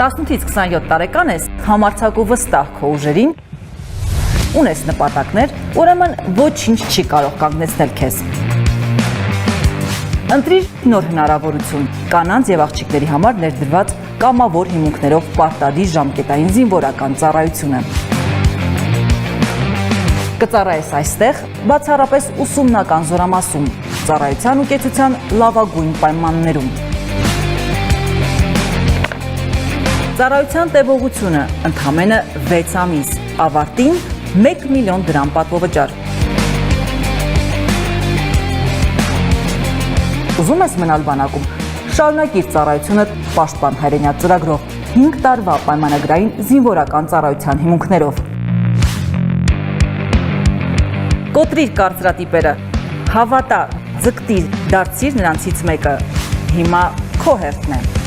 18-ից 27 տարեկան ես, համարձակ ու վստահ քո ուժերին, ունես նպատակներ, ուրեմն ոչինչ չի կարող կանգնեցնել քեզ։ Ընտրիր նոր հնարավորություն, կանանց եւ աղջիկների համար ներդրված կամավոր հիմունքներով պարտադիր ժամկետային զինվորական ծառայությունը։ Կծառայես այստեղ բացառապես ուսումնական զորամասում, ծառայության ու կեցության լավագույն պայմաններում։ Ծառայության տևողությունը ընդամենը 6 ամիս, ավարտին 1 միլիոն դրամ պատվովճար։ Ուզում ես մնալ բանակում, շարունակիր ծառայությունը Պաշտպան հայրենյաց ծրագրով 5 տարվա պայմանագրային զինվորական ծառայության հիմունքներով։ Կոտրիր կարծրատիպերը, հավատա, ձգտիր, դարձիր նրանցից մեկը, հիմա քո հերթն է։